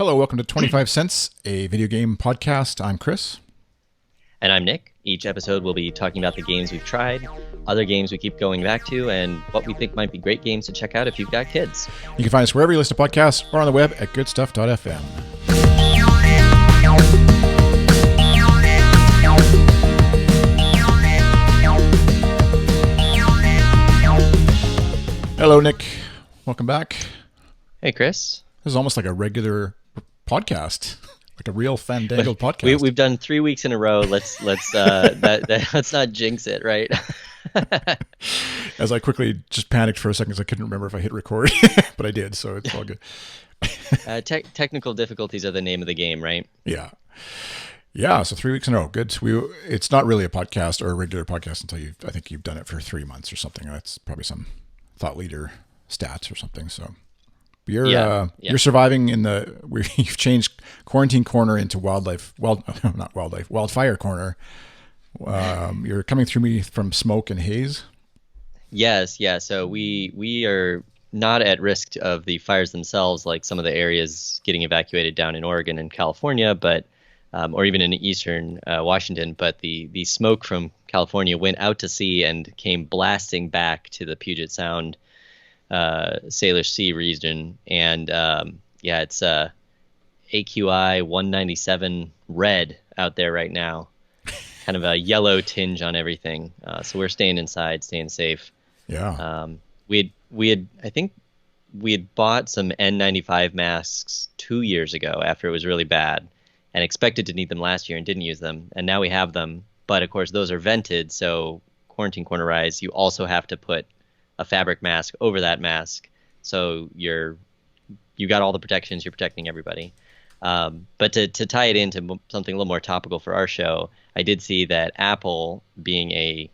Hello, welcome to 25 Cents, a video game podcast. I'm Chris. And I'm Nick. Each episode we'll be talking about the games we've tried, other games we keep going back to, and what we think might be great games to check out if you've got kids. You can find us wherever you listen to podcasts or on the web at Goodstuff.fm. Hello, Nick. Welcome back. Hey, Chris. This is almost like a regular podcast, like a real fandangled podcast. We've done 3 weeks in a row. Let's let's not jinx it, right? As I quickly just panicked for a second, because I couldn't remember if I hit record, but I did, so it's all good. Technical difficulties are the name of the game, right? Yeah. So 3 weeks in a row. Good. It's not really a podcast or a regular podcast until I think you've done it for 3 months or something. That's probably some thought leader stats or something. So you're surviving you've changed Quarantine Corner into Wildfire Corner. You're coming through me from smoke and haze. Yes, yeah. So we are not at risk of the fires themselves, like some of the areas getting evacuated down in Oregon and California, but or even in eastern Washington. But the smoke from California went out to sea and came blasting back to the Puget Sound Salish Sea region, and it's AQI 197 red out there right now, kind of a yellow tinge on everything. So we're staying inside, staying safe. Yeah. We had bought some N95 masks 2 years ago after it was really bad, and expected to need them last year and didn't use them, and now we have them. But of course, those are vented, so Quarantine Corner-wise, you also have to put a fabric mask over that mask, so you got all the protections. You're protecting everybody. But to tie it into something a little more topical for our show, I did see that Apple, being a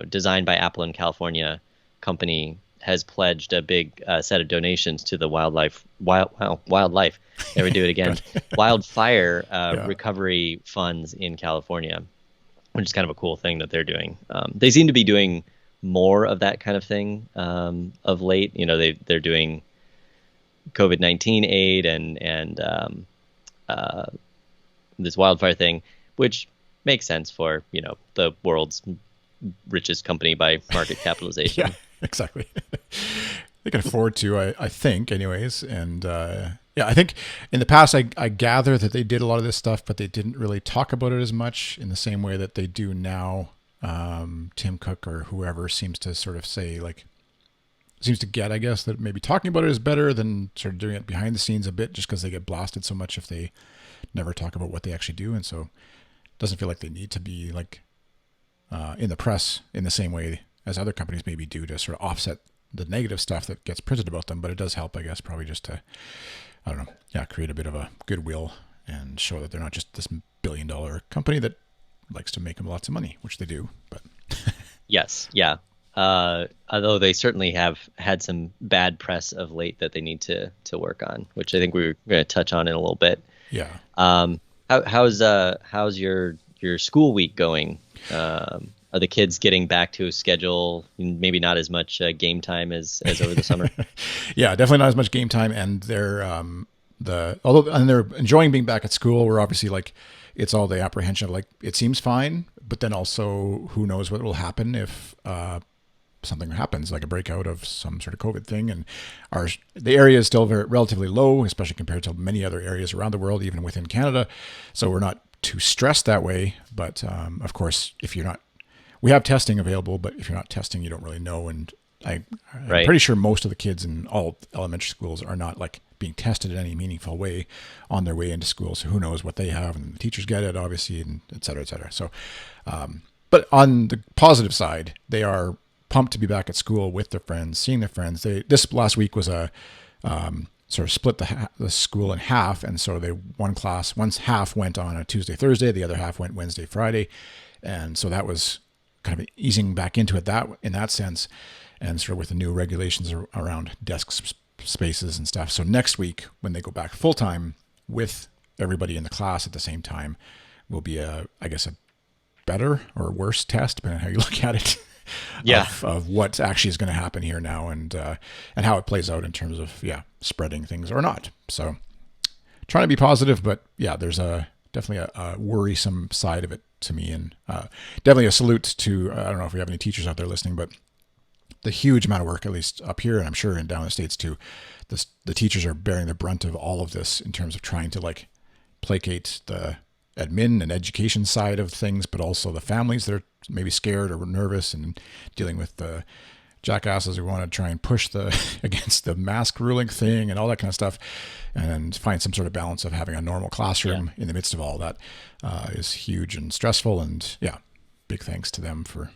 designed by Apple in California company, has pledged a big set of donations to the wildfire recovery funds in California, which is kind of a cool thing that they're doing. They seem to be doing more of that kind of thing of late. They're doing COVID-19 aid and this wildfire thing, which makes sense for the world's richest company by market capitalization. Yeah, exactly. They can afford to, I think, anyways. And I think in the past, I gather that they did a lot of this stuff, but they didn't really talk about it as much in the same way that they do now. Tim Cook or whoever seems to sort of say, seems to get, I guess, that maybe talking about it is better than sort of doing it behind the scenes a bit, just because they get blasted so much if they never talk about what they actually do. And so it doesn't feel like they need to be in the press in the same way as other companies maybe do to sort of offset the negative stuff that gets printed about them. But it does help, I guess, probably just to, I don't know, create a bit of a goodwill and show that they're not just this billion-dollar company that likes to make them lots of money, which they do. But yes, yeah. Although they certainly have had some bad press of late that they need to work on, which I think we were going to touch on in a little bit. Yeah. How's your school week going? Are the kids getting back to a schedule? Maybe not as much game time as over the summer. Yeah, definitely not as much game time, and they're they're enjoying being back at school. We're obviously it's all the apprehension of it seems fine, but then also who knows what will happen if something happens, like a breakout of some sort of COVID thing. And the area is still relatively low, especially compared to many other areas around the world, even within Canada. So we're not too stressed that way. But of course, we have testing available, but if you're not testing, you don't really know. And I'm pretty sure most of the kids in all elementary schools are not being tested in any meaningful way on their way into school. So who knows what they have, and the teachers get it, obviously, and et cetera, et cetera. So, but on the positive side, they are pumped to be back at school with their friends, seeing their friends. This last week was a sort of split the school in half. And so one half went on a Tuesday, Thursday, the other half went Wednesday, Friday. And so that was kind of easing back into it in that sense. And sort of with the new regulations around desk spaces and stuff. So next week, when they go back full time with everybody in the class at the same time, will be a better or worse test, depending on how you look at it. Of what actually is going to happen here now, and how it plays out in terms of spreading things or not. So trying to be positive, but yeah, there's definitely a worrisome side of it to me, and definitely a salute to I don't know if we have any teachers out there listening, but the huge amount of work, at least up here, and I'm sure in down in the States too, the teachers are bearing the brunt of all of this in terms of trying to like placate the admin and education side of things, but also the families that are maybe scared or nervous and dealing with the jackasses who want to try and push the against the mask ruling thing and all that kind of stuff, and find some sort of balance of having a normal classroom in the midst of all that is huge and stressful. And yeah, big thanks to them for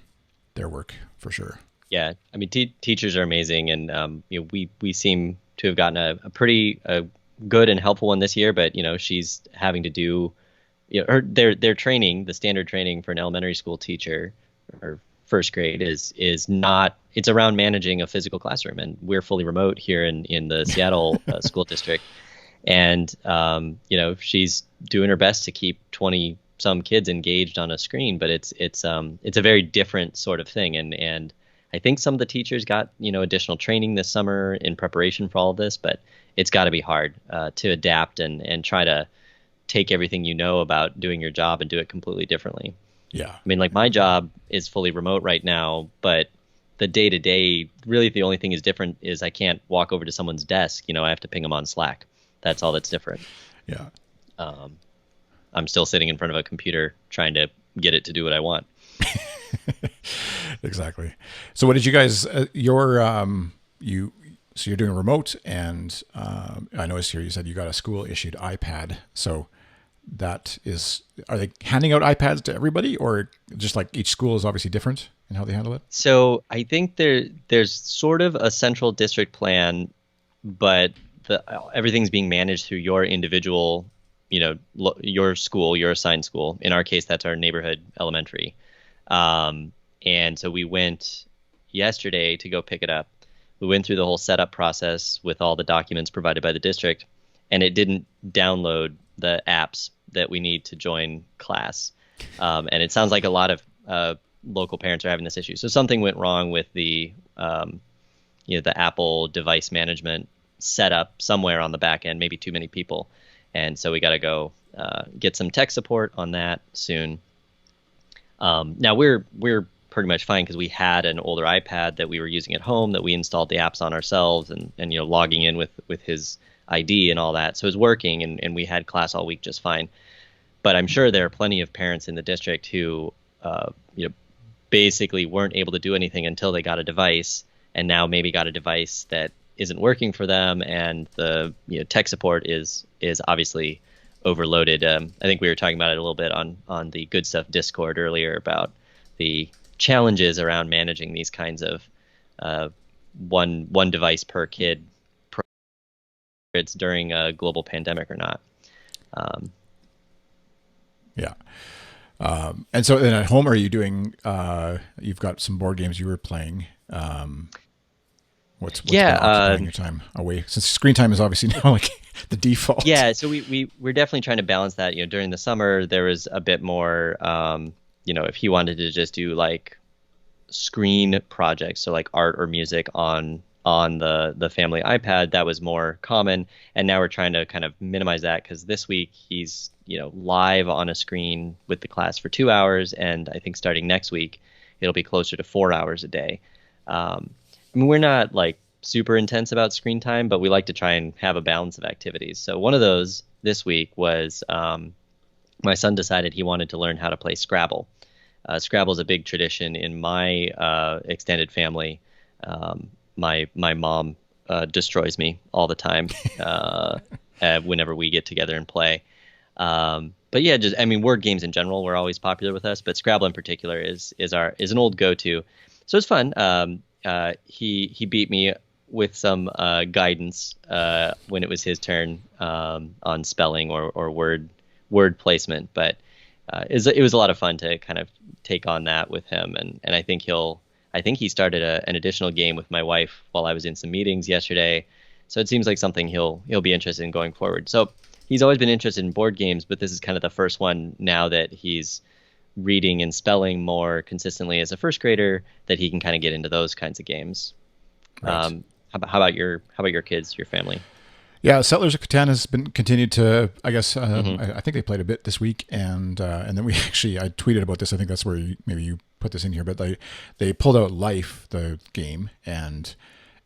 their work for sure. Yeah, I mean, teachers are amazing, and we seem to have gotten a pretty good and helpful one this year. But she's having to do, their training, the standard training for an elementary school teacher or first grade is not. It's around managing a physical classroom, and we're fully remote here in the Seattle school district, and she's doing her best to keep 20 some kids engaged on a screen, but it's a very different sort of thing, and I think some of the teachers got, additional training this summer in preparation for all of this, but it's got to be hard to adapt and try to take everything about doing your job and do it completely differently. Yeah. I mean, like my job is fully remote right now, but the day to day, really the only thing is different is I can't walk over to someone's desk. I have to ping them on Slack. That's all that's different. Yeah. I'm still sitting in front of a computer trying to get it to do what I want. Exactly. So what did you guys, so you're doing remote, and I noticed here you said you got a school issued iPad. So are they handing out iPads to everybody, or just like each school is obviously different in how they handle it? So I think there's sort of a central district plan, but everything's being managed through your individual, your school, your assigned school. In our case, that's our neighborhood elementary. And so we went yesterday to go pick it up. We went through the whole setup process with all the documents provided by the district, and it didn't download the apps that we need to join class. And it sounds like a lot of local parents are having this issue. So something went wrong with the Apple device management setup somewhere on the back end, maybe too many people. And so we got to go get some tech support on that soon. Now we're pretty much fine because we had an older iPad that we were using at home that we installed the apps on ourselves and logging in with his ID and all that. So it was working, and we had class all week just fine. But I'm sure there are plenty of parents in the district who basically weren't able to do anything until they got a device, and now maybe got a device that isn't working for them, and the tech support is obviously overloaded. I think we were talking about it a little bit on the Good Stuff Discord earlier about the challenges around managing these kinds of one device per kid, it's during a global pandemic or not. Yeah. And so then at home, are you doing, you've got some board games you were playing. What's been occupying your time away? Since screen time is obviously now like the default. Yeah, so we're definitely trying to balance that. During the summer, there was a bit more, if he wanted to just do like screen projects, so like art or music on the family iPad, that was more common. And now we're trying to kind of minimize that, because this week he's live on a screen with the class for 2 hours, and I think starting next week it'll be closer to 4 hours a day. I mean, we're not like super intense about screen time, but we like to try and have a balance of activities. So one of those this week was my son decided he wanted to learn how to play Scrabble. Scrabble is a big tradition in my extended family. My mom destroys me all the time whenever we get together and play. But yeah, word games in general were always popular with us, but Scrabble in particular is an old go-to. So it's fun. He beat me with some guidance when it was his turn on spelling or word placement, but it was a lot of fun to kind of take on that with him, and I think he started an additional game with my wife while I was in some meetings yesterday, so it seems like something he'll be interested in going forward. So he's always been interested in board games, but this is kind of the first one now that he's reading and spelling more consistently as a first grader, that he can kind of get into those kinds of games. Right. How about your kids, your family? Yeah, Settlers of Catan has been continued to. I guess Hmm. I think they played a bit this week, and then we actually I tweeted about this. I think that's where maybe you put this in here, but they pulled out Life, the game, and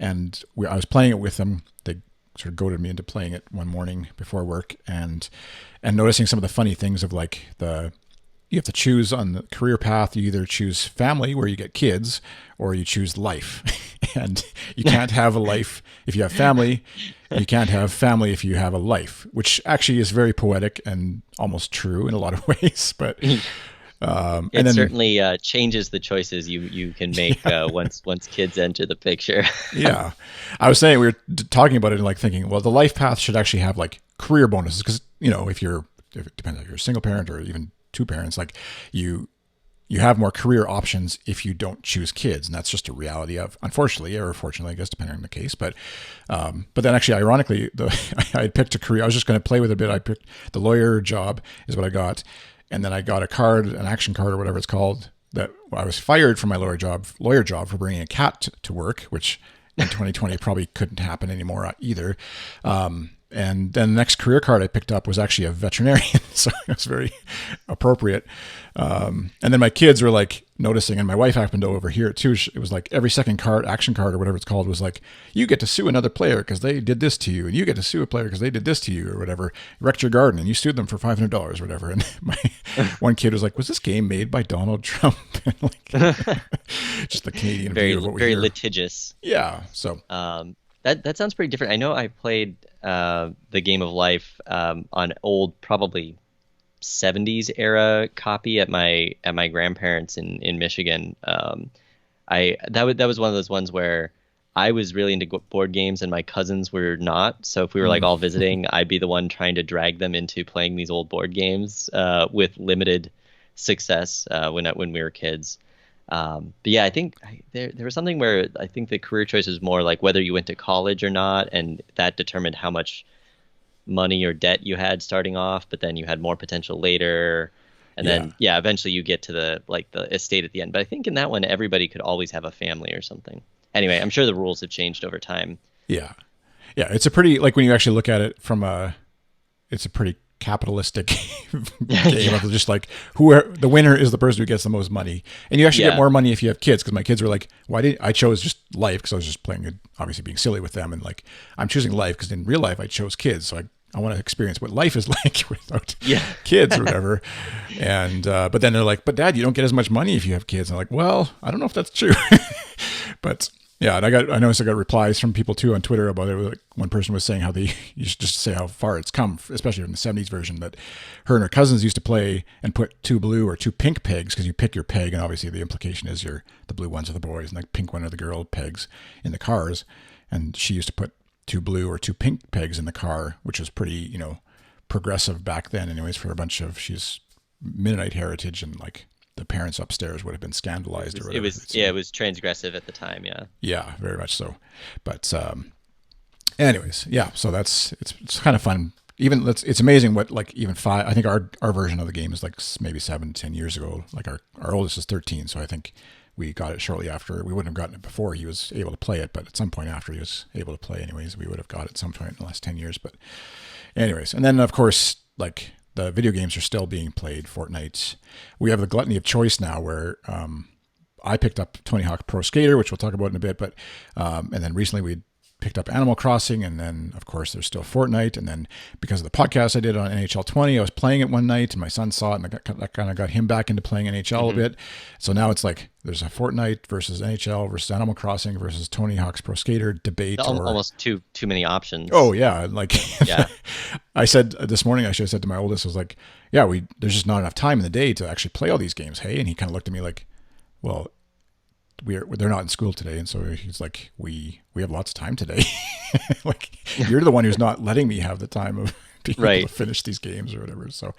I was playing it with them. They sort of goaded me into playing it one morning before work, and noticing some of the funny things of like the you have to choose on the career path. You either choose family, where you get kids, or you choose life. And you can't have a life if you have family. You can't have family if you have a life, which actually is very poetic and almost true in a lot of ways. But and It then certainly changes the choices you can make once kids enter the picture. yeah, I was saying we were talking about it and like thinking, well, the life path should actually have like career bonuses because if it depends if you're a single parent or even two parents, like you you have more career options if you don't choose kids, and that's just a reality of, unfortunately or fortunately, I guess, depending on the case. But then actually, ironically, I had picked a career. I was just going to play with it a bit. I picked the lawyer job is what I got, and then I got a card, an action card or whatever it's called. That I was fired from my lawyer job for bringing a cat to work, which in 2020 probably couldn't happen anymore either. And then the next career card I picked up was actually a veterinarian, so it was very appropriate. And then my kids were like noticing, and my wife happened to overhear it too. It was like every second card, action card or whatever it's called, was like, you get to sue another player because they did this to you, and you get to sue a player because they did this to you or whatever. You wrecked your garden and you sued them for $500 or whatever. And my one kid was like, was this game made by Donald Trump? And like, just the Canadian Very view of what we very hear. litigious. Yeah. So That sounds pretty different. I know I played the Game of Life on old, probably 70s era copy at my grandparents in Michigan. That was one of those ones where I was really into board games and my cousins were not. So if we were like all visiting, I'd be the one trying to drag them into playing these old board games with limited success when we were kids. But yeah, I think there was something where I think the career choice was more like whether you went to college or not, and that determined how much money or debt you had starting off, but then you had more potential later. And yeah. then yeah, eventually you get to the estate at the end. But I think in that one everybody could always have a family or something. Anyway, I'm sure the rules have changed over time. Yeah. Yeah. It's a pretty, like when you actually look at it it's a pretty capitalistic game of just like the winner is the person who gets the most money. And you actually get Yeah. more money if you have kids. Cause my kids were like, I chose just life because I was just playing it, obviously being silly with them. And like, I'm choosing life because in real life I chose kids. So I want to experience what life is like without Yeah. kids or whatever. And, but then they're like, but Dad, you don't get as much money if you have kids. And I'm like, well, I don't know if that's true. But yeah, and I noticed I got replies from people too on Twitter about it. Like one person was saying how they used to just say how far it's come, especially from the '70s version. That her and her cousins used to play and put two blue or two pink pegs because you pick your peg, and obviously the implication is the blue ones are the boys and the pink one are the girl pegs in the cars. And she used to put two blue or two pink pegs in the car, which was pretty progressive back then, anyways. For a bunch of she's Mennonite heritage and like the parents upstairs would have been scandalized or whatever. It was transgressive at the time, yeah. Yeah, very much so. But anyways, yeah. So it's kind of fun. Even it's amazing what like even five. I think our version of the game is like maybe 7-10 years ago. Like our oldest is 13, so I think we got it shortly after. We wouldn't have gotten it before he was able to play it, but at some point after he was able to play, anyways, we would have got it some point in the last 10 years. But anyways, and then of course like the video games are still being played. Fortnite. We have the gluttony of choice now where I picked up Tony Hawk Pro Skater, which we'll talk about in a bit. But and then recently we picked up Animal Crossing, and then of course there's still Fortnite. And then because of the podcast I did on NHL 20, I was playing it one night, and my son saw it, and that kind of got him back into playing NHL a bit. So now it's like there's a Fortnite versus NHL versus Animal Crossing versus Tony Hawk's Pro Skater debate. Almost too many options. Oh yeah, like Yeah. I said this morning, I should have said to my oldest, I was like, yeah, there's just not enough time in the day to actually play all these games. Hey, and he kind of looked at me like, well, they're not in school today, and so he's like, we have lots of time today. Like you're the one who's not letting me have the time of being able to finish these games or whatever. So,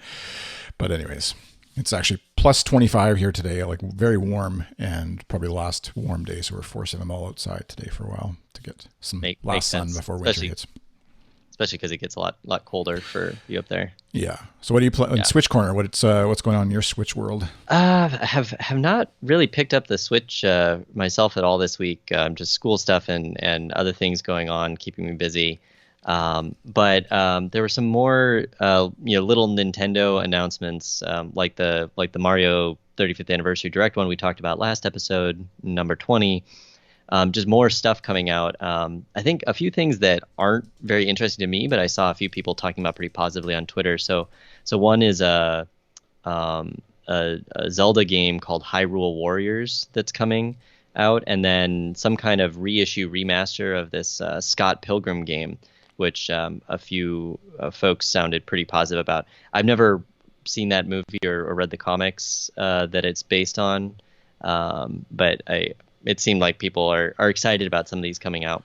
but anyways, it's actually plus 25 here today, like very warm, and probably the last warm day. So we're forcing them all outside today for a while to get some last sun before winter hits. Especially because it gets a lot colder for you up there. Yeah. So what do you play in Switch Corner? What's going on in your Switch world? Have not really picked up the Switch myself at all this week. Just school stuff and other things going on, keeping me busy. But there were some more little Nintendo announcements, like the Mario 35th anniversary direct one we talked about last episode, number 20. Just more stuff coming out. I think a few things that aren't very interesting to me, but I saw a few people talking about pretty positively on Twitter. So one is a Zelda game called Hyrule Warriors that's coming out, and then some kind of reissue remaster of this Scott Pilgrim game, which a few folks sounded pretty positive about. I've never seen that movie or read the comics that it's based on, but it seemed like people are excited about some of these coming out.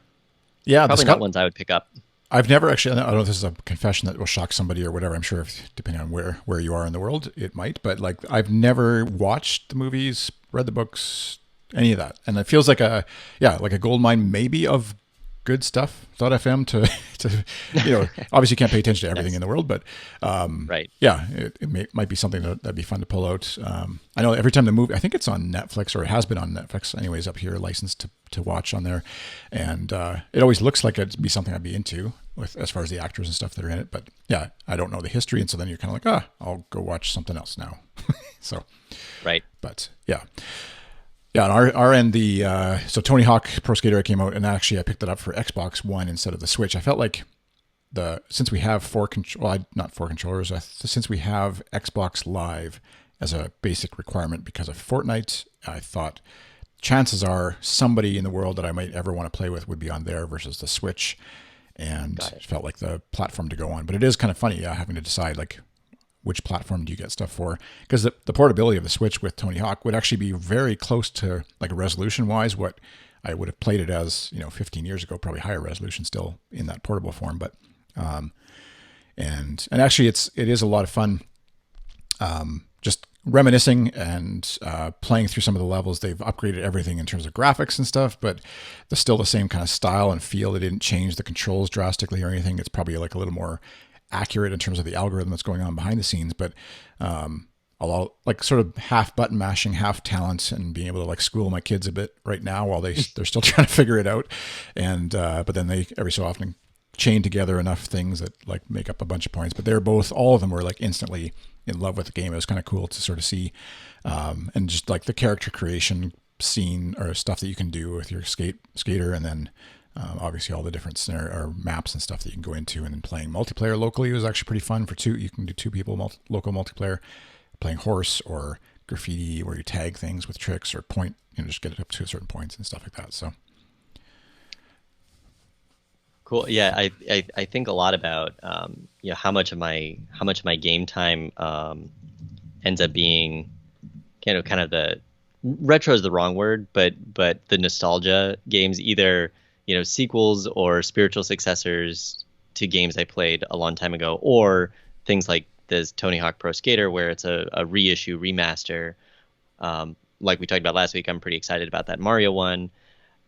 Yeah, the Probably not Scott. ones I would pick up. I've never actually. I don't know if this is a confession that will shock somebody or whatever. I'm sure, if, depending on where you are in the world, it might. But like, I've never watched the movies, read the books, any of that, and it feels like like a gold mine, maybe of good stuff. .fm to obviously you can't pay attention to everything Nice. in the world, but Right. yeah, might be something that'd be fun to pull out. I know every time the movie, I think it's on Netflix, or it has been on Netflix anyways up here, licensed to watch on there. And it always looks like it'd be something I'd be into with, as far as the actors and stuff that are in it. But yeah, I don't know the history. And so then you're kind of like, I'll go watch something else now. So, Right. but yeah. Yeah, on our end, so Tony Hawk Pro Skater came out, and actually I picked it up for Xbox One instead of the Switch. I felt like since we have not four controllers, since we have Xbox Live as a basic requirement because of Fortnite, I thought chances are somebody in the world that I might ever want to play with would be on there versus the Switch, and Got it it. felt like the platform to go on. But it is kind of funny, having to decide like which platform do you get stuff for, because the portability of the Switch with Tony Hawk would actually be very close to, like, resolution wise, what I would have played it as 15 years ago, probably higher resolution still in that portable form. But and actually it is a lot of fun, just reminiscing and playing through some of the levels. They've upgraded everything in terms of graphics and stuff, but they're still the same kind of style and feel. They didn't change the controls drastically or anything. It's probably like a little more accurate in terms of the algorithm that's going on behind the scenes, but I'll like sort of half button mashing, half talent, and being able to like school my kids a bit right now while they're still trying to figure it out. And but then they every so often chain together enough things that like make up a bunch of points. But all of them were like instantly in love with the game. It was kind of cool to sort of see, and just like the character creation scene or stuff that you can do with your skater, and then obviously all the different scenario or maps and stuff that you can go into, and then playing multiplayer locally was actually pretty fun for two. You can do two people local multiplayer, playing horse or graffiti, where you tag things with tricks or point, just get it up to certain points and stuff like that. So Cool. Yeah, I think a lot about how much of my game time ends up being kind of the retro is the wrong word, but the nostalgia games, either sequels or spiritual successors to games I played a long time ago, or things like this Tony Hawk Pro Skater, where it's a reissue remaster. Like we talked about last week, I'm pretty excited about that Mario one,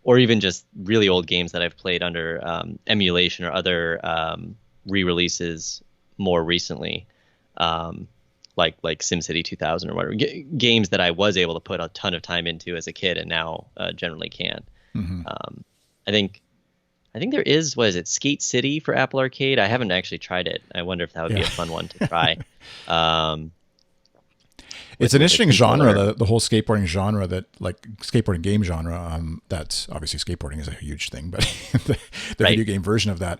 or even just really old games that I've played under emulation or other re-releases more recently, like SimCity 2000 or whatever, games that I was able to put a ton of time into as a kid and now generally can't. mm-hmm. I think there is, what is it, Skate City for Apple Arcade? I haven't actually tried it. I wonder if that would be a fun one to try. It's an interesting controller. genre, the whole skateboarding genre, that like skateboarding game genre. That's obviously skateboarding is a huge thing, but the Right. video game version of that,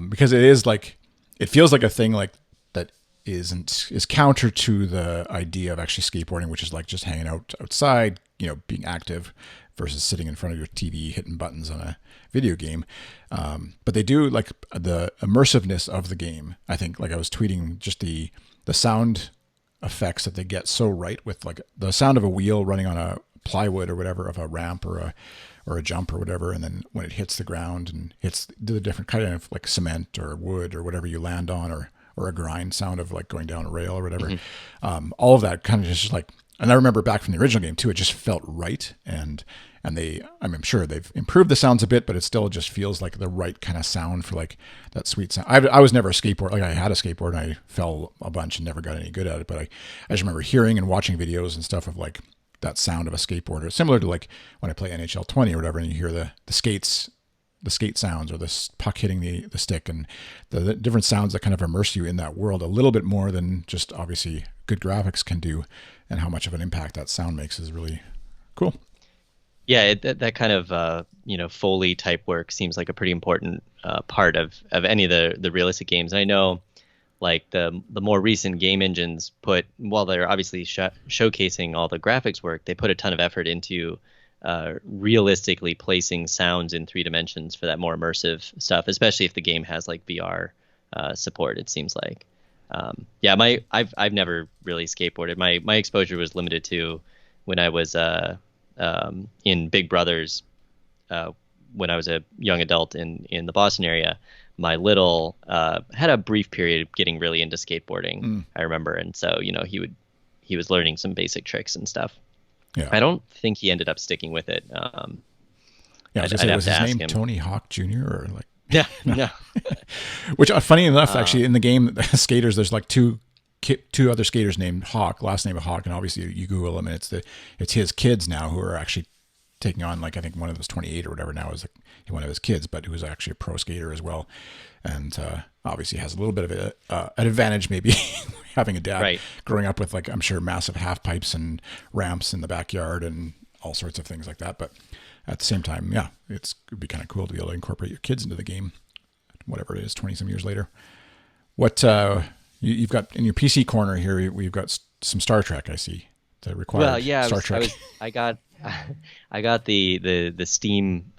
because it is like, it feels like a thing like that is counter to the idea of actually skateboarding, which is like just hanging out outside, being active, versus sitting in front of your TV hitting buttons on a video game. But they do like the immersiveness of the game. I think, like I was tweeting, just the sound effects that they get so right, with like the sound of a wheel running on a plywood or whatever, of a ramp or a jump or whatever, and then when it hits the ground and hits the different kind of like cement or wood or whatever you land on, or a grind sound of like going down a rail or whatever. All of that kind of just like, and I remember back from the original game too, it just felt right. And I'm sure they've improved the sounds a bit, but it still just feels like the right kind of sound for like that sweet sound. I was never a skateboard. Like, I had a skateboard and I fell a bunch and never got any good at it. But I just remember hearing and watching videos and stuff of like that sound of a skateboarder, similar to like when I play NHL 20 or whatever, and you hear the skates the skate sounds or the puck hitting the stick and the different sounds that kind of immerse you in that world a little bit more than just obviously good graphics can do, and how much of an impact that sound makes is really cool. Yeah, that kind of Foley type work seems like a pretty important part of any of the realistic games. And I know like the more recent game engines while they're obviously showcasing all the graphics work, they put a ton of effort into realistically placing sounds in 3 dimensions for that more immersive stuff, especially if the game has like VR support. It seems like, I've never really skateboarded. My exposure was limited to when I was in Big Brothers when I was a young adult in the Boston area. My little had a brief period of getting really into skateboarding, I remember, and so he was learning some basic tricks and stuff. Yeah. I don't think he ended up sticking with it. Yeah, I was gonna say, was his name Tony Hawk Jr. or like? Yeah, no. Which, funny enough, actually, in the game, the skaters, there's like two other skaters named Hawk, last name of Hawk, and obviously you Google them, and it's his kids now who are actually taking on, like, I think one of those 28 or whatever now is like one of his kids, but who's actually a pro skater as well, and obviously has a little bit of an advantage maybe having a dad growing up with, like, I'm sure massive half pipes and ramps in the backyard and all sorts of things like that. But at the same time, yeah, it'd be kind of cool to be able to incorporate your kids into the game, whatever it is, 20 some years later. What you've got in your PC corner here, we've got some Star Trek, I see. The required Star Trek. I got the Steam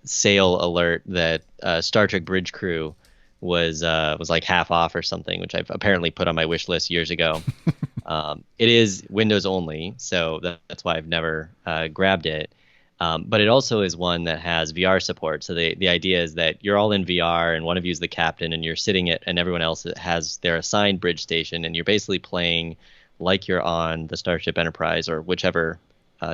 sale alert that Star Trek Bridge Crew was like half off or something, which I've apparently put on my wish list years ago. It is Windows only, so that's why I've never grabbed it. But it also is one that has VR support. So the idea is that you're all in VR and one of you is the captain and you're sitting and everyone else has their assigned bridge station, and you're basically playing like you're on the Starship Enterprise or whichever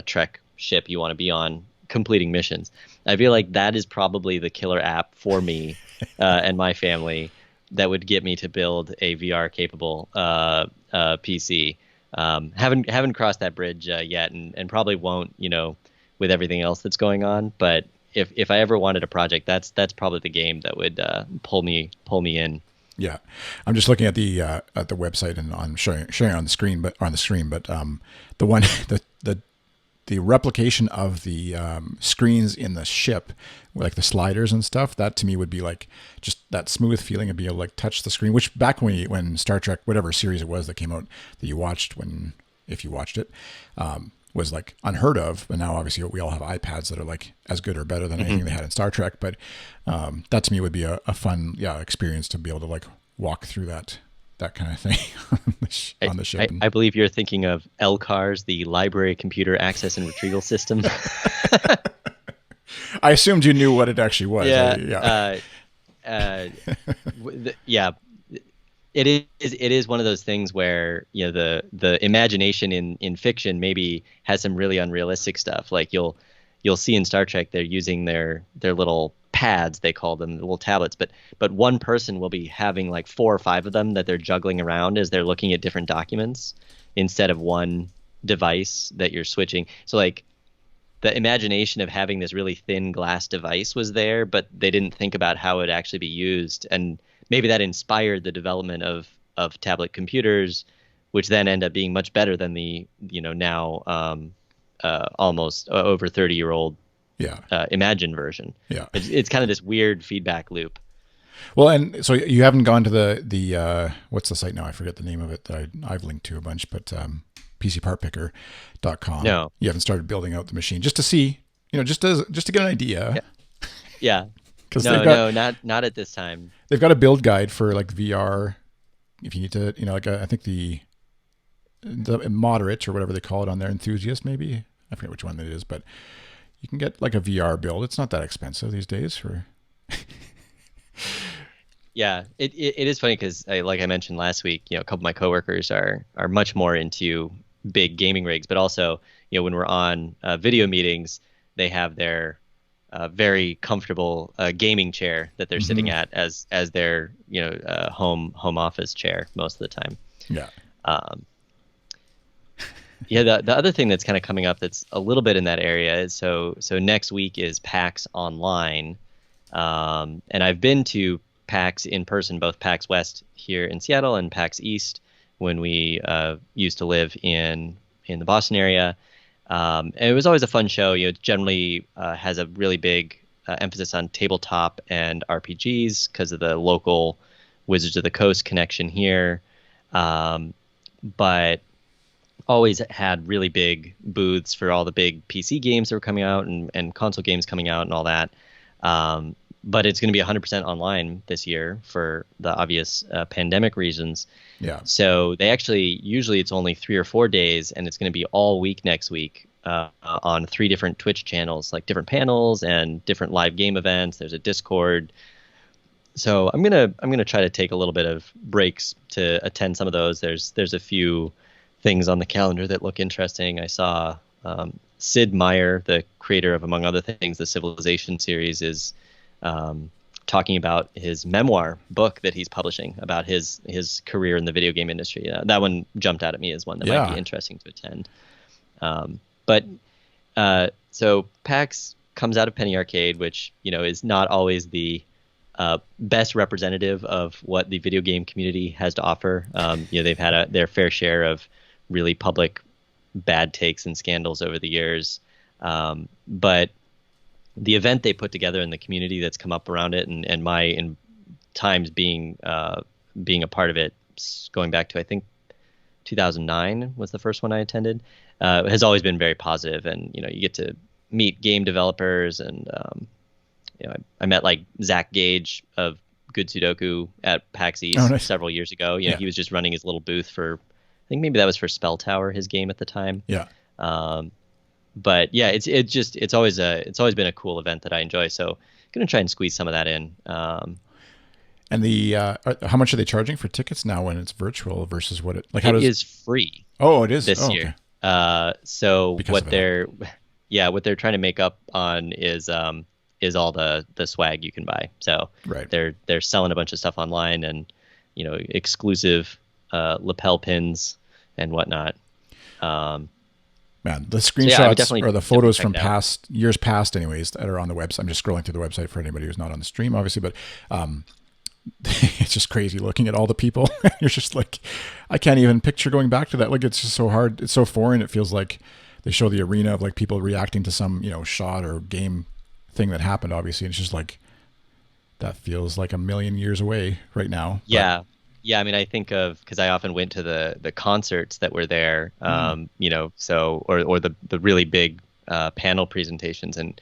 Trek ship you want to be on, completing missions. I feel like that is probably the killer app for me and my family that would get me to build a VR capable PC. Haven't crossed that bridge yet, and probably won't, with everything else that's going on. But if I ever wanted a project, that's probably the game that would pull me in. Yeah, I'm just looking at the website, and I'm sharing on the screen, but the one the replication of the screens in the ship, like the sliders and stuff, that to me would be like just that smooth feeling of being able to like touch the screen. Which back when Star Trek, whatever series it was that came out that you watched, if you watched it, was like unheard of. But now obviously we all have iPads that are like as good or better than anything they had in Star Trek. But that to me would be a fun experience to be able to like walk through that kind of thing on the ship. I believe you're thinking of LCARS, the Library Computer Access and Retrieval System. I assumed you knew what it actually was. It is one of those things where the imagination in fiction maybe has some really unrealistic stuff. Like you'll see in Star Trek they're using their little pads, they call them, the little tablets, but one person will be having like 4 or 5 of them that they're juggling around as they're looking at different documents instead of one device that you're switching. So like the imagination of having this really thin glass device was there, but they didn't think about how it would actually be used, and maybe that inspired the development of tablet computers, which then end up being much better than the now almost over 30-year-old Imagine version. Yeah, it's kind of this weird feedback loop. Well, and so you haven't gone to the what's the site now? I forget the name of it that I've linked to a bunch, but PCPartPicker.com. No, you haven't started building out the machine just to see, just to get an idea. Yeah. Not at this time. They've got a build guide for like VR. If you need to, like I think the moderate or whatever they call it on there, enthusiast maybe. I forget which one it is, but you can get like a VR build. It's not that expensive these days for. Yeah, it is funny because like I mentioned last week, a couple of my coworkers are much more into big gaming rigs, but also when we're on video meetings, they have their very comfortable gaming chair that they're sitting at as their home office chair most of the time. Yeah. The other thing that's kind of coming up that's a little bit in that area is so next week is PAX Online, And I've been to PAX in person, both PAX West here in Seattle and PAX East when we used to live in the Boston area. And it was always a fun show. It generally has a really big emphasis on tabletop and RPGs because of the local Wizards of the Coast connection here. But always had really big booths for all the big PC games that were coming out and console games coming out and all that. But it's going to be 100% online this year for the obvious pandemic reasons. Yeah. So they actually, usually it's only 3 or 4 days, and it's going to be all week next week on 3 different Twitch channels, like different panels and different live game events. There's a Discord. So I'm gonna try to take a little bit of breaks to attend some of those. There's a few things on the calendar that look interesting. I saw Sid Meier, the creator of, among other things, the Civilization series, is talking about his memoir book that he's publishing about his career in the video game industry. That one jumped out at me as one that might be interesting to attend. So PAX comes out of Penny Arcade, which is not always the best representative of what the video game community has to offer. They've had their fair share of really public bad takes and scandals over the years. But the event they put together and the community that's come up around it, and my in times being a part of it, going back to I think 2009 was the first one I attended, has always been very positive. And you get to meet game developers, and I met like Zach Gage of Good Sudoku at PAX East several years ago. He was just running his little booth for, I think maybe that was for Spell Tower, his game at the time. Yeah. But yeah, it's always been a cool event that I enjoy. So I'm gonna try and squeeze some of that in. And how much are they charging for tickets now when it's virtual versus what it like? It is free. Oh, it is this year. So what they're trying to make up on is all the swag you can buy. So they're selling a bunch of stuff online, and exclusive lapel pins and whatnot. Man, the screenshots or the photos from years past, anyways, that are on the website. I'm just scrolling through the website for anybody who's not on the stream, obviously, but it's just crazy looking at all the people. You're just like, I can't even picture going back to that. Like, it's just so hard. It's so foreign. It feels like they show the arena of like people reacting to some, shot or game thing that happened, obviously. And it's just like, that feels like a million years away right now. Yeah. Yeah, I mean, I think of, because I often went to the concerts that were there, so or the really big panel presentations, and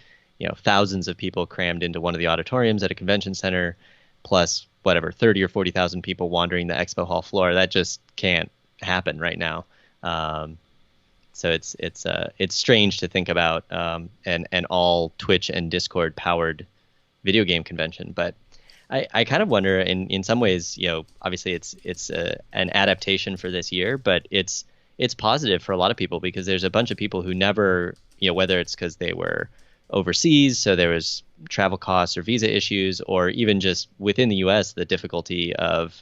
thousands of people crammed into one of the auditoriums at a convention center, plus whatever 30 or 40,000 people wandering the expo hall floor. That just can't happen right now. So it's strange to think about an all Twitch and Discord powered video game convention, but I kind of wonder in some ways, obviously it's an adaptation for this year, but it's positive for a lot of people, because there's a bunch of people who never, whether it's because they were overseas, so there was travel costs or visa issues, or even just within the US, the difficulty of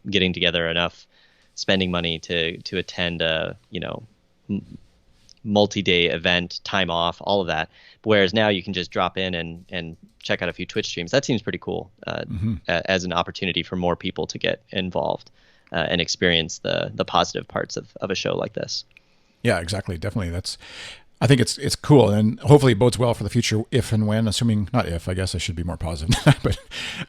getting together enough spending money to attend a, multi-day event, time off, all of that. Whereas now you can just drop in and check out a few Twitch streams. That seems pretty cool as an opportunity for more people to get involved and experience the positive parts of a show like this. Yeah, exactly. Definitely. I think it's cool, and hopefully it bodes well for the future if and when, not if, I guess I should be more positive, but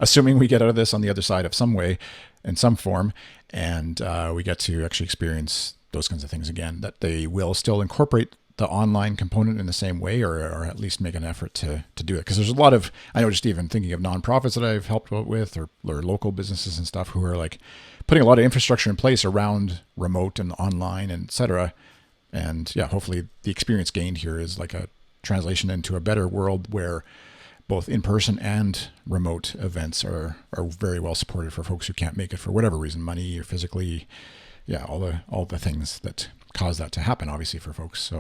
assuming we get out of this on the other side of some way, in some form, and we get to actually experience those kinds of things again, that they will still incorporate the online component in the same way, or at least make an effort to do it. Because there's a lot of, I know, just even thinking of nonprofits that I've helped out with, or local businesses and stuff, who are like putting a lot of infrastructure in place around remote and online and et cetera. And yeah, hopefully the experience gained here is like a translation into a better world where both in-person and remote events are very well supported for folks who can't make it for whatever reason, money or physically. Yeah, all the things that cause that to happen, obviously, for folks.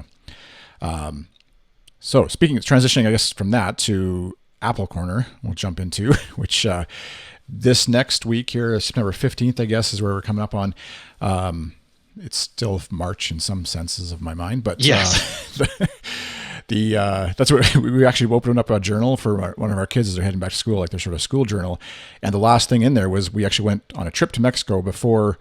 So speaking of transitioning, I guess, from that to Apple Corner, we'll jump into, which this next week here, September 15th, I guess, is where we're coming up on. It's still March in some senses of my mind, but yes. That's what we actually opened up a journal for one of our kids as they're heading back to school, like their sort of school journal. And the last thing in there was we actually went on a trip to Mexico before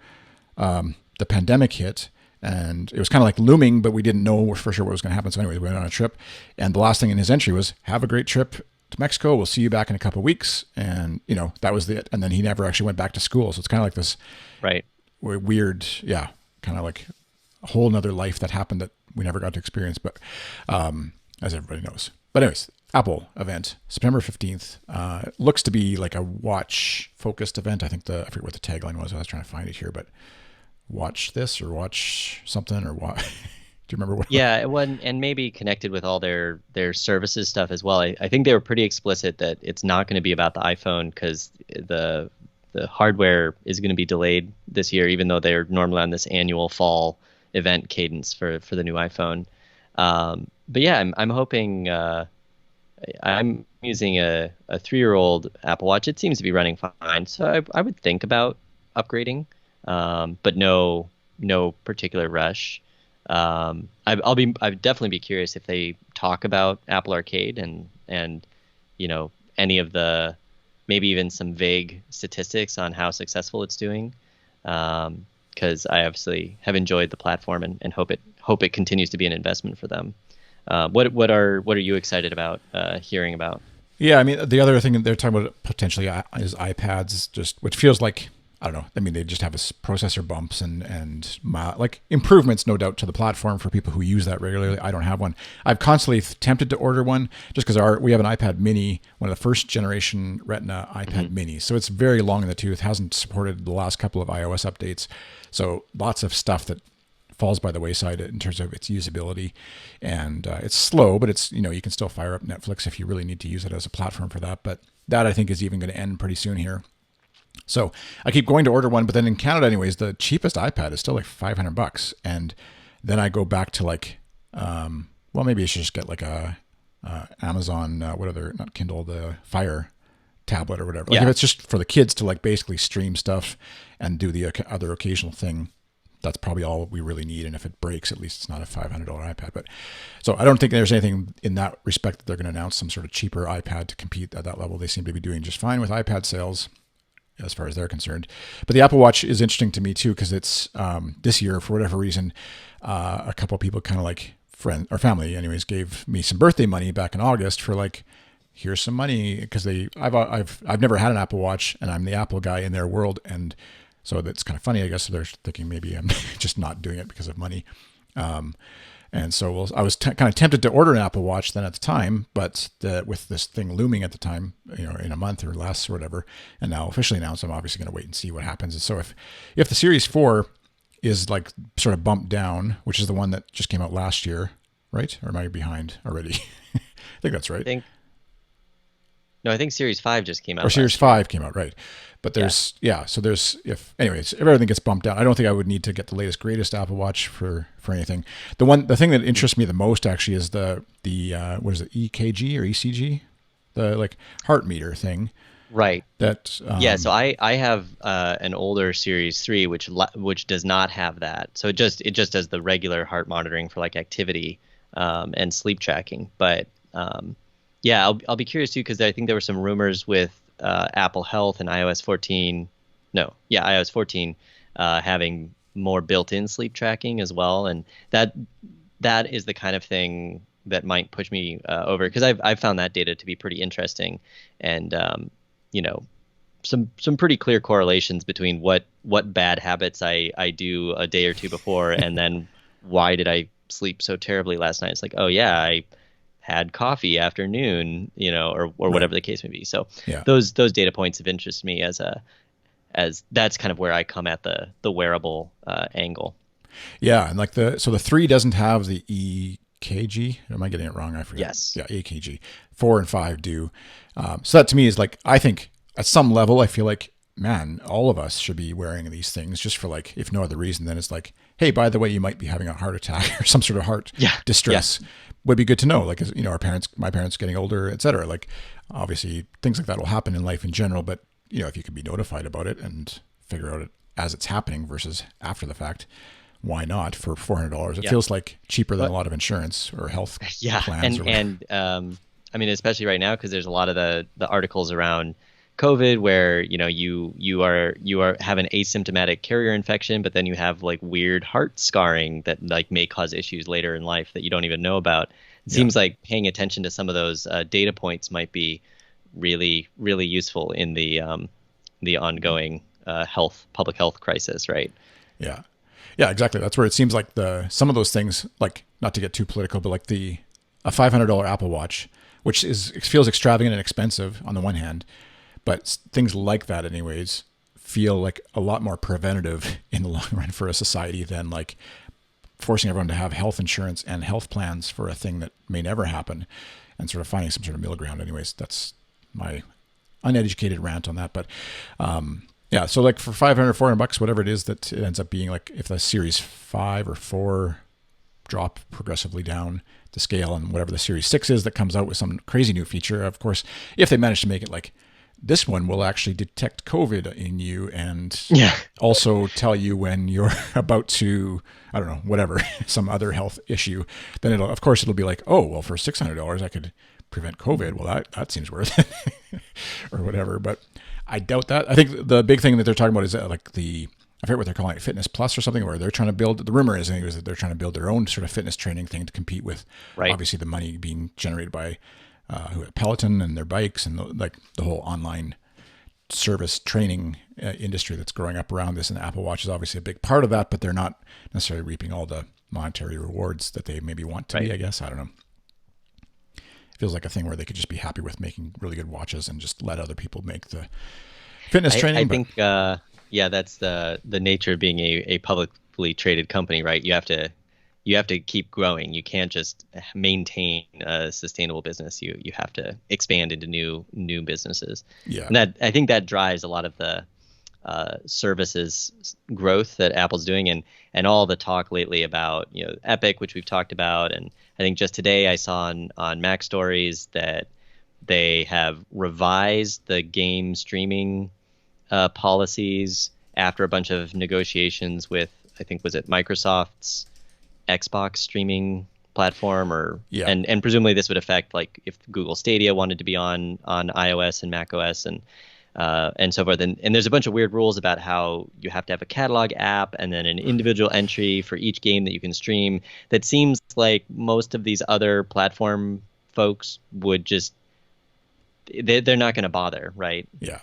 the pandemic hit. And it was kind of like looming, but we didn't know for sure what was going to happen. So anyway, we went on a trip. And the last thing in his entry was, have a great trip to Mexico. We'll see you back in a couple of weeks. And, that was it. And then he never actually went back to school. So it's kind of like this Right. weird, kind of like a whole nother life that happened that we never got to experience, but as everybody knows. But anyways, Apple event, September 15th. Looks to be like a watch-focused event. I forget what the tagline was. I was trying to find it here, but watch this or watch something or what? Do you remember what? Yeah, and maybe connected with all their services stuff as well. I think they were pretty explicit that it's not going to be about the iPhone because the hardware is going to be delayed this year, even though they're normally on this annual fall event cadence for the new iPhone. But yeah, I'm hoping. I'm using a 3-year-old Apple Watch. It seems to be running fine, so I would think about upgrading, but no particular rush. I'd definitely be curious if they talk about Apple Arcade and any of the maybe even some vague statistics on how successful it's doing. Because I obviously have enjoyed the platform and hope it continues to be an investment for them. What are you excited about hearing about? Yeah, I mean the other thing they're talking about potentially is iPads, which feels like I don't know. I mean they just have processor bumps and like improvements, no doubt, to the platform for people who use that regularly. I don't have one. I've constantly tempted to order one just because we have an iPad Mini, one of the first generation Retina iPad Mini, so it's very long in the tooth. Hasn't supported the last couple of iOS updates. So lots of stuff that falls by the wayside in terms of its usability, and it's slow, but it's you can still fire up Netflix if you really need to use it as a platform for that. But that I think is even going to end pretty soon here. So I keep going to order one, but then in Canada, anyways, the cheapest iPad is still like $500, and then I go back to like, maybe I should just get like a Amazon, not Kindle, the Fire tablet or whatever. Like if it's just for the kids to like basically stream stuff and do the other occasional thing, that's probably all we really need. And if it breaks, at least it's not a $500 iPad. But so I don't think there's anything in that respect that they're going to announce some sort of cheaper iPad to compete at that level. They seem to be doing just fine with iPad sales as far as they're concerned. But the Apple Watch is interesting to me too, because it's this year, for whatever reason, a couple of people kind of like friend or family anyways, gave me some birthday money back in August for like, here's some money, because I've never had an Apple Watch and I'm the Apple guy in their world, and so that's kind of funny. I guess they're thinking maybe I'm just not doing it because of money, and so I was kind of tempted to order an Apple Watch then at the time, but with this thing looming at the time, in a month or less or whatever, and now officially announced, I'm obviously going to wait and see what happens. And so if the Series 4 is like sort of bumped down, which is the one that just came out last year, right? Or am I behind already? I think that's right. I think Series 5 just came out. Or Series 5 came out, right. But if everything gets bumped down, I don't think I would need to get the latest, greatest Apple Watch for anything. The thing that interests me the most actually is the what is it, EKG or ECG? The like heart meter thing. Right. That so I have an older Series 3 which does not have that. So it just does the regular heart monitoring for like activity and sleep tracking. But I'll be curious too, because I think there were some rumors with Apple Health and iOS 14 having more built-in sleep tracking as well, and that is the kind of thing that might push me over, because I've found that data to be pretty interesting, and some pretty clear correlations between what bad habits I do a day or two before, and then why did I sleep so terribly last night? It's like, oh yeah, I had coffee afternoon, or whatever the case may be. So those data points have interested me as that's kind of where I come at the wearable angle. Yeah, and like the 3 doesn't have the EKG. Am I getting it wrong? I forget. Yes. Yeah, EKG. 4 and 5 do. So that to me is like, I think at some level, I feel like, man, all of us should be wearing these things just for like, if no other reason, then it's like, hey, by the way, you might be having a heart attack or some sort of heart distress. Yeah. Would be good to know. Like, my parents getting older, et cetera. Like, obviously things like that will happen in life in general, but if you could be notified about it and figure out it as it's happening versus after the fact, why not for $400? It Yeah. feels like cheaper than a But lot of insurance or health yeah, plans or whatever. I mean, especially right now because there's a lot of the articles around COVID where you are have an asymptomatic carrier infection, but then you have like weird heart scarring that like may cause issues later in life that you don't even know about. It Yeah. seems like paying attention to some of those data points might be really useful in the ongoing public health crisis, right? Yeah. Yeah, exactly. That's where it seems like some of those things, like not to get too political, but like a $500 Apple Watch, which feels extravagant and expensive on the one hand, but things like that, anyways, feel like a lot more preventative in the long run for a society than like forcing everyone to have health insurance and health plans for a thing that may never happen, and sort of finding some sort of middle ground. Anyways, that's my uneducated rant on that. But yeah, so like for 500, $400, whatever it is that it ends up being, like if the Series 5 or 4 drop progressively down the scale, and whatever the Series 6 is that comes out with some crazy new feature, of course, if they manage to make it like this one will actually detect COVID in you and Yeah. also tell you when you're about to, I don't know, whatever, some other health issue, then of course it'll be like, oh, well, for $600, I could prevent COVID. Well, that seems worth it or whatever. But I doubt that. I think the big thing that they're talking about is like I forget what they're calling it, Fitness Plus or something, where they're trying to build, the rumor is anyways, that they're trying to build their own sort of fitness training thing to compete with, Right. obviously, the money being generated by Peloton and their bikes and like the whole online service training industry that's growing up around this. And the Apple Watch is obviously a big part of that, but they're not necessarily reaping all the monetary rewards that they maybe want to be, Right. I guess. I don't know. It feels like a thing where they could just be happy with making really good watches and just let other people make the fitness I training. But think yeah, that's the nature of being a publicly traded company, right? You have to keep growing. You can't just maintain a sustainable business. You have to expand into new businesses, yeah, and that I think that drives a lot of the services growth that Apple's doing, and all the talk lately about Epic, which we've talked about, and I think just today I saw on Mac Stories that they have revised the game streaming policies after a bunch of negotiations with, I think, was it Microsoft's Xbox streaming platform, or yeah, and presumably this would affect like if Google Stadia wanted to be on iOS and Mac OS and so forth. And there's a bunch of weird rules about how you have to have a catalog app and then an individual entry for each game that you can stream. That seems like most of these other platform folks would just they're not going to bother, right? yeah.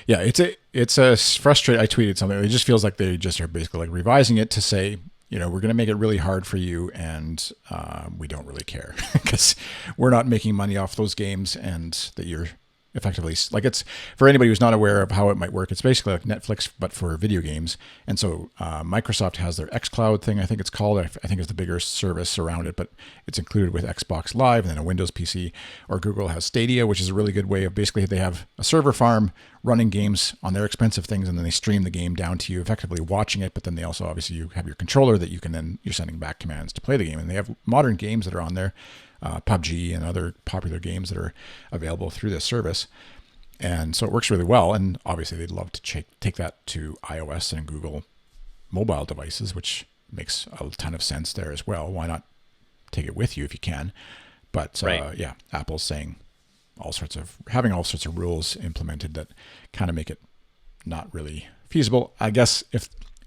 Yeah, it's a frustrating. I tweeted something. It just feels like they just are basically like revising it to say, we're going to make it really hard for you, and we don't really care because we're not making money off those games, and that you're effectively like, it's for anybody who's not aware of how it might work. It's basically like Netflix but for video games. And so Microsoft has their xCloud thing, I think it's called. I think it's the bigger service around it, but it's included with Xbox Live and then a Windows PC. Or Google has Stadia, which is a really good way of basically they have a server farm running games on their expensive things, and then they stream the game down to you, effectively watching it. But then they also, obviously, you have your controller that you're sending back commands to play the game. And they have modern games that are on there, PUBG and other popular games that are available through this service. And so it works really well. And obviously they'd love to take that to iOS and Google mobile devices, which makes a ton of sense there as well. Why not take it with you if you can? But Right. yeah, Apple's saying having all sorts of rules implemented that kind of make it not really feasible. I guess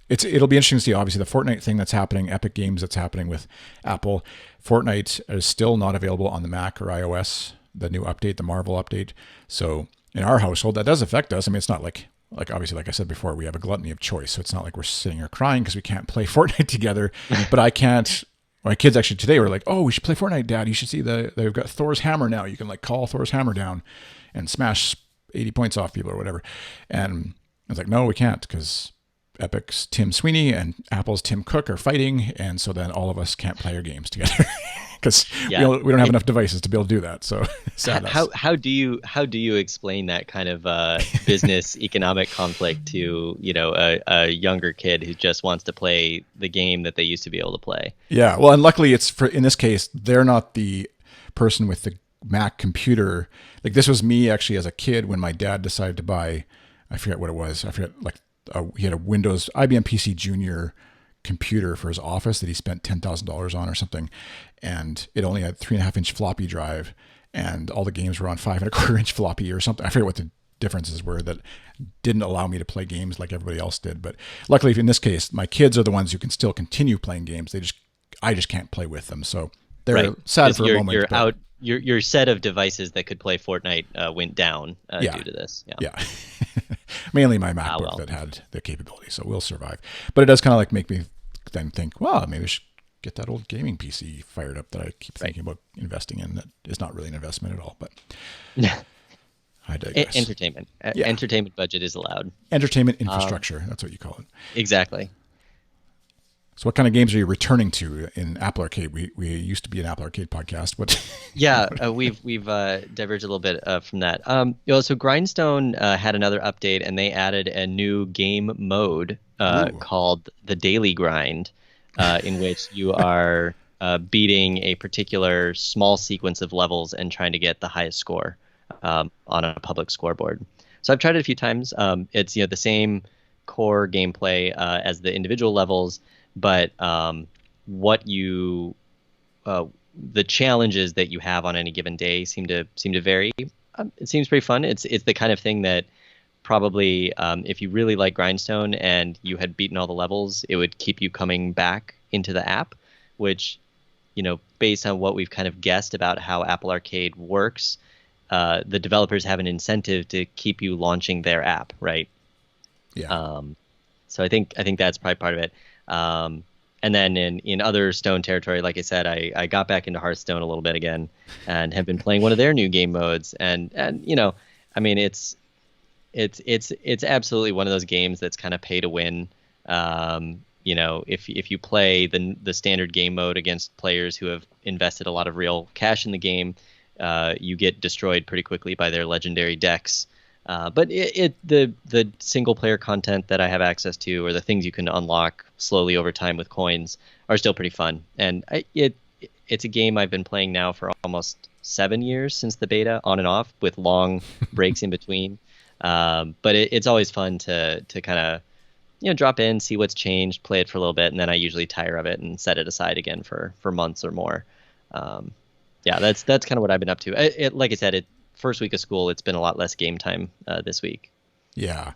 it'll be interesting to see, obviously, the Fortnite thing that's happening, Epic Games that's happening with Apple. Fortnite is still not available on the Mac or iOS, the new update, the Marvel update. So in our household, that does affect us. I mean, it's not like obviously, like I said before, we have a gluttony of choice. So it's not like we're sitting here crying because we can't play Fortnite together. But I can't. My kids actually today were like, "Oh, we should play Fortnite, Dad. You should see they've got Thor's hammer now. You can like call Thor's hammer down and smash 80 points off people or whatever." And I was like, "No, we can't because Epic's Tim Sweeney and Apple's Tim Cook are fighting, and so then all of us can't play our games together because Yeah. we don't have enough devices to be able to do that." So sad. How do you explain that kind of business economic conflict to a younger kid who just wants to play the game that they used to be able to play? Yeah, well, and luckily in this case, they're not the person with the Mac computer. Like this was me actually as a kid when my dad decided to buy, I forget what it was. I forget, like he had a Windows IBM PC Junior computer for his office that he spent $10,000 on or something, and it only had 3.5-inch floppy drive, and all the games were on 5.25-inch floppy or something. I forget what the differences were that didn't allow me to play games like everybody else did. But luckily, in this case, my kids are the ones who can still continue playing games. I just can't play with them, so they're sad for a moment. You're out. Your set of devices that could play Fortnite went down due to this. Yeah. Mainly my MacBook that had the capability, so we'll survive. But it does kind of like make me then think, well, maybe I should get that old gaming PC fired up that I keep thinking about investing in. That is not really an investment at all, but I digress. Entertainment. Entertainment budget is allowed. Entertainment infrastructure. That's what you call it. Exactly. So what kind of games are you returning to in Apple Arcade? We used to be an Apple Arcade podcast. What? We've diverged a little bit from that. So Grindstone had another update, and they added a new game mode called the Daily Grind, in which you are beating a particular small sequence of levels and trying to get the highest score on a public scoreboard. So I've tried it a few times. It's the same core gameplay as the individual levels. But the challenges that you have on any given day seem to vary. It seems pretty fun. It's the kind of thing that probably if you really like Grindstone and you had beaten all the levels, it would keep you coming back into the app, which, based on what we've kind of guessed about how Apple Arcade works, the developers have an incentive to keep you launching their app, right? Yeah. So I think that's probably part of it. And then in other Stone territory, like I said, I got back into Hearthstone a little bit again and have been playing one of their new game modes. And I mean, it's absolutely one of those games that's kind of pay to win. If you play the standard game mode against players who have invested a lot of real cash in the game, you get destroyed pretty quickly by their legendary decks. But the single player content that I have access to, or the things you can unlock slowly over time with coins, are still pretty fun. And it's a game I've been playing now for almost 7 years since the beta, on and off, with long breaks in between. But it's always fun to kind of drop in, see what's changed, play it for a little bit, and then I usually tire of it and set it aside again for months or more. That's kind of what I've been up to. Like I said, first week of school, it's been a lot less game time this week. Yeah.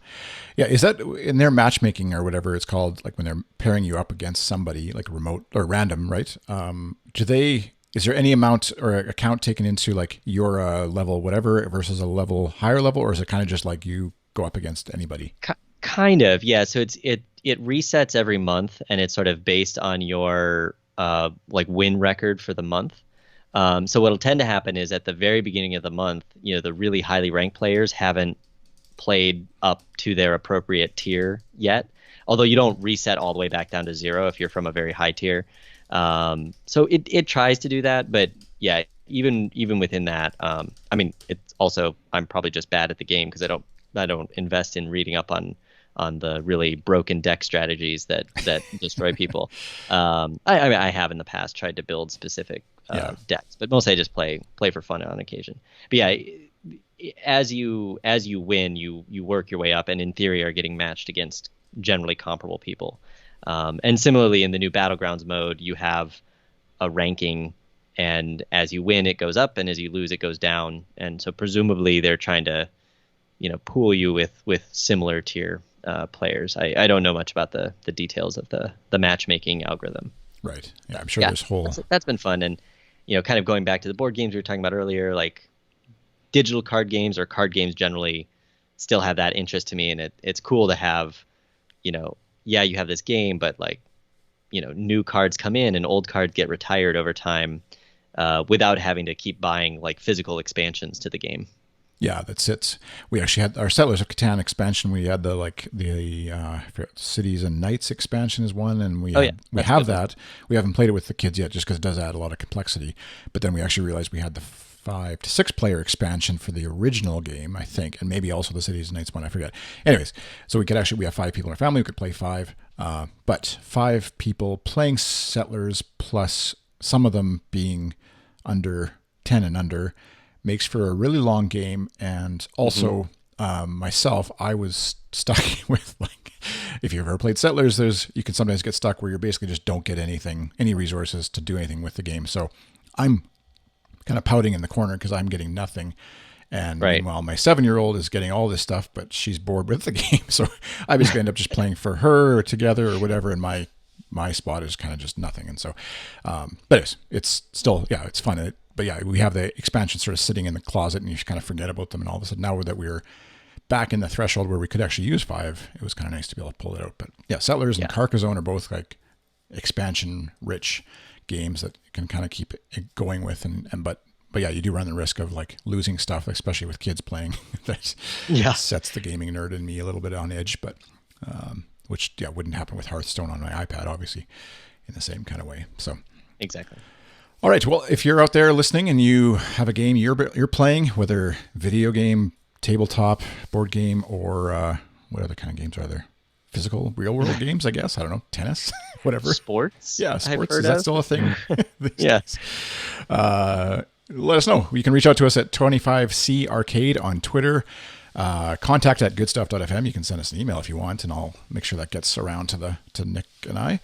Is that in their matchmaking or whatever it's called, like when they're pairing you up against somebody like remote or random, right? Is there any amount or account taken into like your level whatever versus a level higher level, or is it kind of just like you go up against anybody? Kind of, yeah. So it resets every month, and it's sort of based on your win record for the month. So what'll tend to happen is at the very beginning of the month, the really highly ranked players haven't played up to their appropriate tier yet, although you don't reset all the way back down to 0 if you're from a very high tier. So it tries to do that, but yeah, even within that, I mean, it's also, I'm probably just bad at the game because I don't invest in reading up on the really broken deck strategies that destroy people. I have in the past tried to build specific decks, but mostly I just play for fun on occasion. But yeah, as you win, you work your way up, and in theory are getting matched against generally comparable people. And similarly, in the new Battlegrounds mode, you have a ranking, and as you win, it goes up, and as you lose, it goes down. And so presumably they're trying to, pool you with similar tier players. I don't know much about the details of the matchmaking algorithm. Right. Yeah, I'm sure there's whole. That's been fun, and kind of going back to the board games we were talking about earlier, like digital card games or card games generally still have that interest to me, and it's cool to have, you have this game, but like, new cards come in and old cards get retired over time, without having to keep buying like physical expansions to the game. Yeah, that sits. We actually had our Settlers of Catan expansion. We had the Cities and Knights expansion is one, and we have that. We haven't played it with the kids yet, just because it does add a lot of complexity. But then we actually realized we had the 5 to 6 player expansion for the original game, I think, and maybe also the Cities and Knights one. I forget. Anyways, so we have 5 people in our family. We could play 5, but 5 people playing Settlers plus some of them being under 10 and under makes for a really long game, and also myself, I was stuck with like, if you've ever played Settlers, you can sometimes get stuck where you basically just don't get any resources to do anything with the game. So I'm kind of pouting in the corner because I'm getting nothing. And Right. meanwhile, my 7-year-old is getting all this stuff, but she's bored with the game. So I basically end up just playing for her or together or whatever. And my spot is kind of just nothing. And so, but it's still, yeah, it's fun. But yeah, we have the expansion sort of sitting in the closet and you kind of forget about them. And all of a sudden now that we're back in the threshold where we could actually use 5, it was kind of nice to be able to pull it out. But yeah, Settlers and Carcassonne are both like expansion rich games that you can kind of keep it going with. But yeah, you do run the risk of like losing stuff, especially with kids playing. That sets the gaming nerd in me a little bit on edge, but which wouldn't happen with Hearthstone on my iPad, obviously, in the same kind of way. So Exactly. all right, well, if you're out there listening and you have a game you're playing, whether video game, tabletop, board game, or what other kind of games are there? Physical, real world games, I guess. I don't know, tennis, whatever. Sports. Yeah, sports. Is that still a thing? Yes. Let us know. You can reach out to us at 25C Arcade on Twitter. Contact at goodstuff.fm. You can send us an email if you want, and I'll make sure that gets around to Nick and I.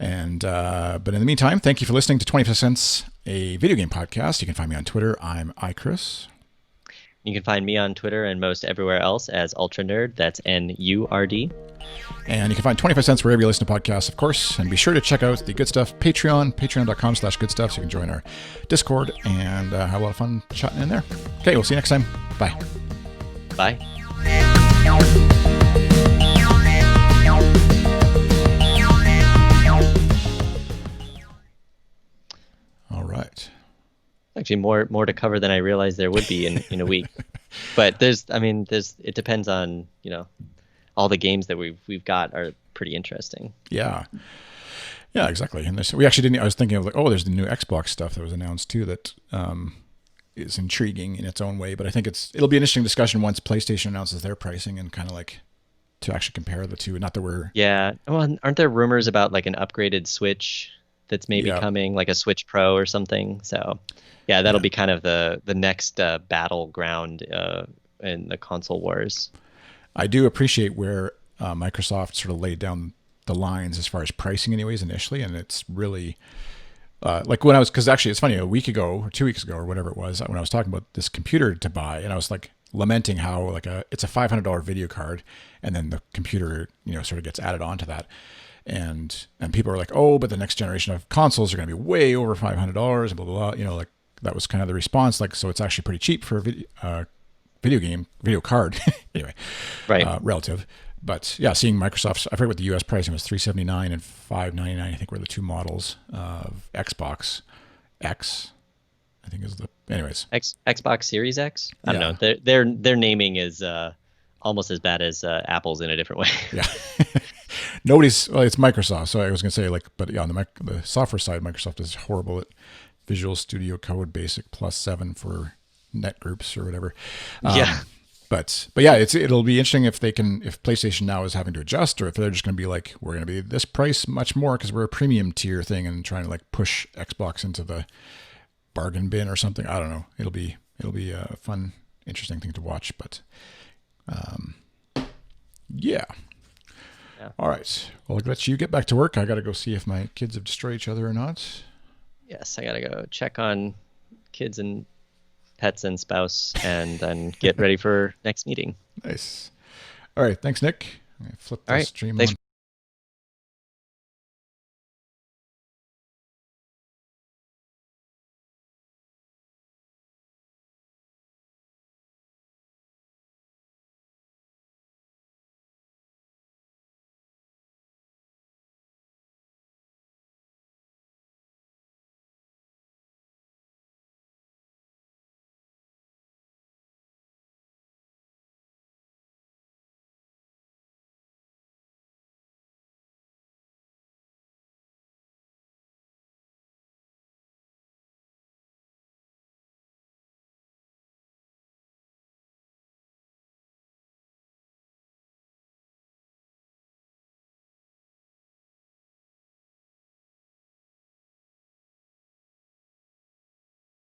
And but in the meantime, thank you for listening to 25 Cents, a video game podcast. You can find me on Twitter. I'm iChris. You can find me on Twitter and most everywhere else as Ultra Nerd. That's NURD. And you can find 25 Cents wherever you listen to podcasts, of course. And be sure to check out the Good Stuff Patreon, patreon.com/goodstuff, so you can join our Discord and have a lot of fun chatting in there. Okay, we'll see you next time. Bye. Bye. All right. Actually, more to cover than I realized there would be in a week. But it depends on, all the games that we've got are pretty interesting. Yeah. Yeah, exactly. And we actually didn't. I was thinking of like, there's the new Xbox stuff that was announced too that is intriguing in its own way. But I think it'll be an interesting discussion once PlayStation announces their pricing and kind of like to actually compare the two. Not that we're Well, aren't there rumors about like an upgraded Switch that's maybe coming, like a Switch Pro or something? So yeah, that'll be kind of the next battleground in the console wars. I do appreciate where Microsoft sort of laid down the lines as far as pricing anyways initially, and it's really like when because actually it's funny, a week ago or 2 weeks ago or whatever it was, when I was talking about this computer to buy, and I was like lamenting how like it's a $500 video card and then the computer sort of gets added on to that, and people are like, but the next generation of consoles are going to be way over $500 and blah blah blah, like that was kind of the response, like, so it's actually pretty cheap for a video card anyway, right? Relative. But yeah, seeing Microsoft's, I forget what the US pricing was, $379 and $599, I think were the two models of Xbox X, I think is anyways. Xbox Series X? I don't know. Their naming is almost as bad as Apple's in a different way. Yeah. It's Microsoft. So I was going to say but yeah, on the software side, Microsoft is horrible at Visual Studio Code Basic +7 for net groups or whatever. But yeah, it'll be interesting if PlayStation now is having to adjust, or if they're just going to be like, we're going to be this price much more because we're a premium tier thing and trying to like push Xbox into the bargain bin or something. I don't know. It'll be a fun, interesting thing to watch. But yeah. All right. Well, I'll let you get back to work. I got to go see if my kids have destroyed each other or not. Yes, I got to go check on kids and pets and spouse, and then get ready for next meeting. Nice. All right. Thanks, Nick. Flip the stream on.